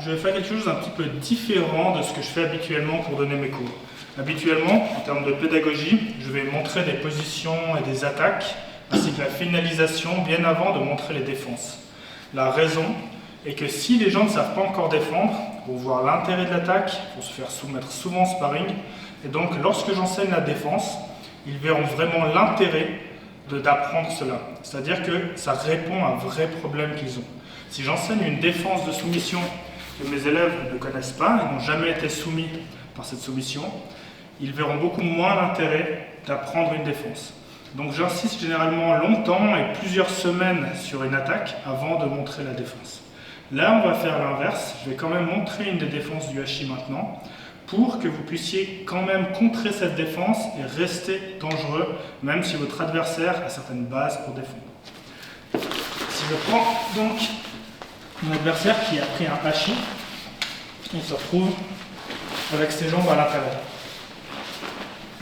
je vais faire quelque chose d'un petit peu différent de ce que je fais habituellement pour donner mes cours. Habituellement, en termes de pédagogie, je vais montrer des positions et des attaques, ainsi que la finalisation bien avant de montrer les défenses. La raison est que si les gens ne savent pas encore défendre, vont voir l'intérêt de l'attaque, vont se faire soumettre souvent en sparring, et donc lorsque j'enseigne la défense, ils verront vraiment l'intérêt d'apprendre cela. C'est-à-dire que ça répond à un vrai problème qu'ils ont. Si j'enseigne une défense de soumission que mes élèves ne connaissent pas et n'ont jamais été soumis par cette soumission, ils verront beaucoup moins l'intérêt d'apprendre une défense. Donc j'insiste généralement longtemps et plusieurs semaines sur une attaque avant de montrer la défense. Là, on va faire l'inverse. Je vais quand même montrer une des défenses du hachis maintenant pour que vous puissiez quand même contrer cette défense et rester dangereux, même si votre adversaire a certaines bases pour défendre. Si je prends donc mon adversaire qui a pris un hachis, il se retrouve avec ses jambes à l'intérieur.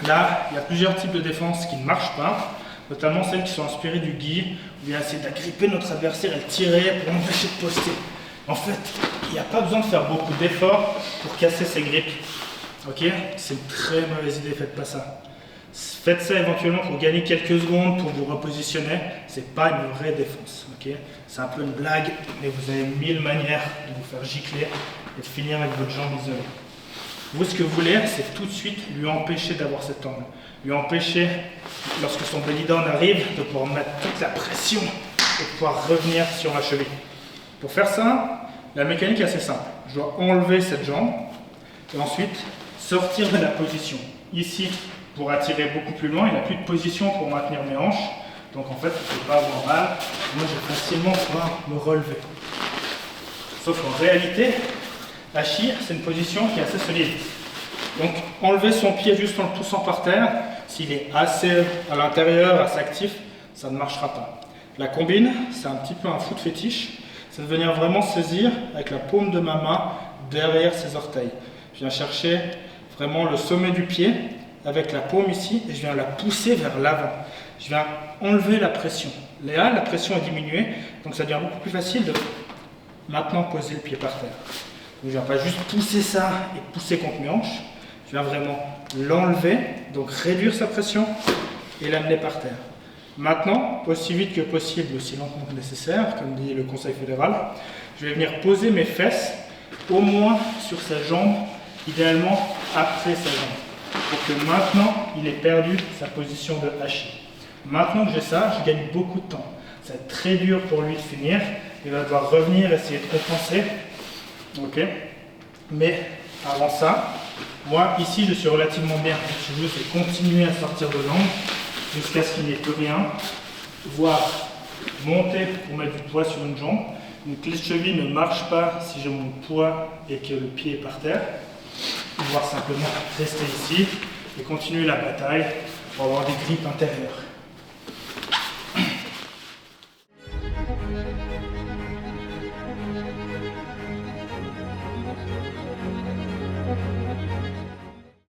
Là, il y a plusieurs types de défenses qui ne marchent pas, notamment celles qui sont inspirées du gi, où il va essayer d'agripper notre adversaire et le tirer pour l'empêcher de poster. En fait, il n'y a pas besoin de faire beaucoup d'efforts pour casser ces grippes. Ok? C'est une très mauvaise idée, faites pas ça. Faites ça éventuellement pour gagner quelques secondes, pour vous repositionner. C'est pas une vraie défense. Ok? C'est un peu une blague, mais vous avez 1000 manières de vous faire gicler et de finir avec votre jambe isolée. Vous, ce que vous voulez, c'est tout de suite lui empêcher d'avoir cet angle. Lui empêcher, lorsque son belly down arrive, de pouvoir mettre toute la pression et de pouvoir revenir sur la cheville. Pour faire ça, la mécanique est assez simple. Je dois enlever cette jambe et ensuite sortir de la position. Ici, pour attirer beaucoup plus loin, il n'a plus de position pour maintenir mes hanches. Donc en fait, il ne peut pas avoir mal. Moi, je vais facilement pouvoir me relever. Sauf qu'en réalité, hachis, c'est une position qui est assez solide. Donc, enlever son pied juste en le poussant par terre, s'il est assez à l'intérieur, assez actif, ça ne marchera pas. La combine, c'est un petit peu un foot fétiche. C'est de venir vraiment saisir avec la paume de ma main derrière ses orteils. Je viens chercher vraiment le sommet du pied avec la paume ici et je viens la pousser vers l'avant. Je viens enlever la pression. Là, la pression est diminuée, donc ça devient beaucoup plus facile de maintenant poser le pied par terre. Donc, je ne viens pas juste pousser ça et pousser contre mes hanches. Je viens vraiment l'enlever, donc réduire sa pression et l'amener par terre. Maintenant, aussi vite que possible, aussi lentement que nécessaire, comme dit le Conseil fédéral, je vais venir poser mes fesses au moins sur sa jambe, idéalement après sa jambe, pour que maintenant il ait perdu sa position de hachis. Maintenant que j'ai ça, je gagne beaucoup de temps. Ça va être très dur pour lui de finir, il va devoir revenir, essayer de compenser. Ok, mais avant ça, moi ici je suis relativement bien. Ce que je veux, c'est continuer à sortir de l'angle jusqu'à ce qu'il n'y ait plus rien, voire monter pour mettre du poids sur une jambe. Donc les chevilles ne marchent pas si j'ai mon poids et que le pied est par terre. Voire simplement rester ici et continuer la bataille pour avoir des grippes intérieures.